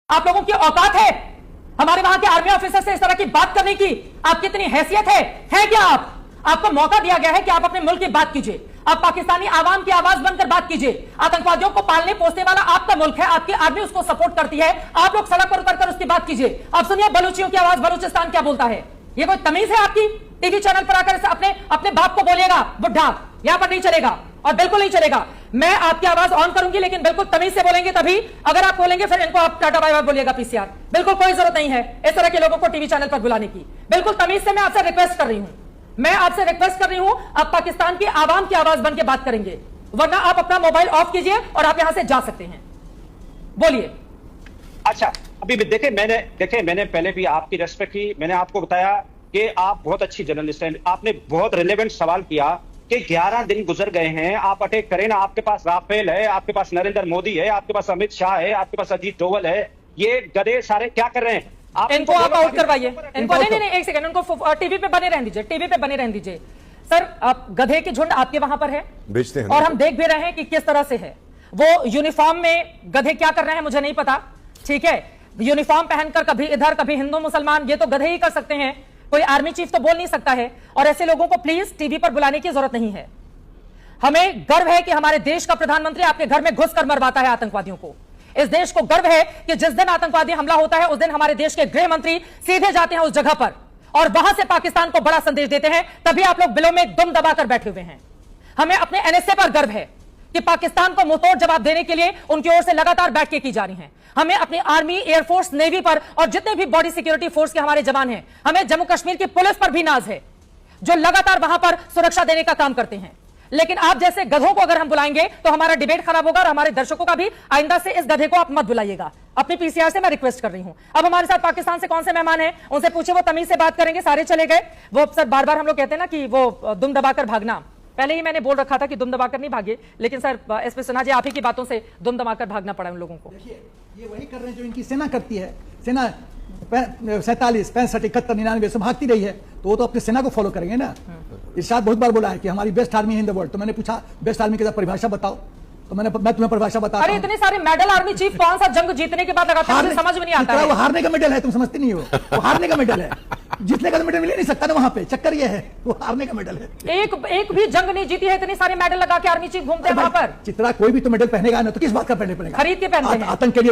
आप लोगों की औकात है हमारे वहां के आर्मी ऑफिसर से इस तरह की बात करने की? आपकी इतनी हैसियत है क्या? आपको मौका दिया गया है कि आप अपने मुल्क की बात कीजिए, आप पाकिस्तानी आवाम की आवाज बनकर बात कीजिए। आतंकवादियों को पालने पोसने वाला आपका मुल्क है, आपकी आर्मी उसको सपोर्ट करती है, आप लोग सड़क पर उतरकर उसकी बात कीजिए। आप सुनिए बलूचियों की आवाज, बलूचिस्तान क्या बोलता है। ये कोई तमीज है आपकी? टीवी चैनल पर आकर अपने बाप को बोलिएगा बुढ़ा, यहां पर नहीं चलेगा और बिल्कुल नहीं चलेगा। मैं आपकी आवाज ऑन करूंगी लेकिन बिल्कुल तमीज से बोलेंगे तभी। अगर आप बोलेंगे फिर इनको आप टाटा बाय बाय बोलिएगा पीसीआर। बिल्कुल कोई जरूरत नहीं है इस तरह के लोगों को टीवी चैनल पर बुलाने की। बिल्कुल तमीज से मैं आपसे रिक्वेस्ट कर रही हूं, आप पाकिस्तान की आवाम की आवाज बन के बात करेंगे, वरना आप अपना मोबाइल ऑफ कीजिए और आप यहां से जा सकते हैं। बोलिए। अच्छा, अभी देखे मैंने पहले भी आपकी रेस्पेक्ट की। मैंने आपको बताया कि आप बहुत अच्छी जर्नलिस्ट हैं। आपने बहुत रिलेवेंट सवाल किया कि 11 दिन गुजर गए हैं, आप अटैक करें ना। आपके पास राफेल है, आपके पास नरेंद्र मोदी है, आपके पास अमित शाह है, आपके पास अजीत डोवल है। ये गधे सारे क्या कर रहे हैं? इनको आप आउट करवाइए। इनको नहीं, एक सेकंड, उनको टीवी पे बने रहने दीजिए, टीवी पे बने रहने दीजिए। सर, आप गधे की झुंड आपके वहां पर है, भेजते हैं और हम देख भी रहे हैं कि किस तरह से है। वो यूनिफॉर्म में गधे क्या कर रहे हैं मुझे नहीं पता, ठीक है। यूनिफॉर्म पहनकर कभी इधर कभी हिंदू मुसलमान, ये तो गधे ही कर सकते हैं, कोई आर्मी चीफ तो बोल नहीं सकता है। और ऐसे लोगों को प्लीज टीवी पर बुलाने की जरूरत नहीं है। हमें गर्व है कि हमारे देश का प्रधानमंत्री आपके घर में घुसकर मरवाता है आतंकवादियों को। इस देश को गर्व है कि जिस दिन आतंकवादी हमला होता है उस दिन हमारे देश के गृह मंत्री सीधे जाते हैं उस जगह पर और वहां से पाकिस्तान को बड़ा संदेश देते हैं। तभी आप लोग बिलों में दुम दबाकर बैठे हुए हैं। हमें अपने एनएसए पर गर्व है कि पाकिस्तान को मुंहतोड़ जवाब देने के लिए उनकी ओर से लगातार बैठकें की जा रही हैं। हमें अपनी आर्मी, एयरफोर्स, नेवी पर और जितने भी बॉडी सिक्योरिटी फोर्स के हमारे जवान हैं, हमें जम्मू कश्मीर की पुलिस पर भी नाज है जो लगातार वहां पर सुरक्षा देने का काम करते हैं। लेकिन आप जैसे गधों को अगर हम बुलाएंगे तो हमारा डिबेट खराब होगा और हमारे दर्शकों का भी। आइंदा से इस गधे को आप मत बुलाइएगा। अपनी पीसीआर से मैं रिक्वेस्ट कर रही हूं। अब हमारे साथ पाकिस्तान से कौन से मेहमान हैं उनसे पूछे, वो तमीज से बात करेंगे। सारे चले गए। वो सर बार बार हम लोग कहते हैं ना कि वो दुम दबाकर भागना, पहले ही मैंने बोल रखा था कि दुम दबाकर नहीं भागे, लेकिन सर एसपी सिन्हा जी आप ही की बातों से दुम दबाकर भागना पड़ा उन लोगों को। देखिए, ये वही कर रहे हैं जो इनकी सेना करती है। सेना 47, 65, 71, 99 से भागती रही है, तो वो तो अपनी सेना को फॉलो करेंगे ना। इरशाद बहुत बार बोला है कि हमारी best army in the world. तो मैंने पूछा बेस्ट आर्मी की परिभाषा बताओ, तो मैं तुम्हें परिभाषा बताता हूं। अरे इतने सारे मेडल आर्मी चीफ कौन सा जंग जीतने के बाद लगाते हैं, मुझे समझ में नहीं आता है। वो हारने का मेडल है, तुम समझती नहीं हो। वो हारने का मेडल है, जीतने का मेडल मिल ही नहीं सकता ना। वहां पे चक्कर ये है, वो हारने का मेडल है। एक भी जंग नहीं जीती है, इतने सारे मेडल लगा के आर्मी चीफ घूमते हैं वहां पर। चित्रा कोई भी तो मेडल पहनेगा ना, तो किस बात का पहनने पड़ेगा? खरीद के पहनते हैं आतंक के लिए।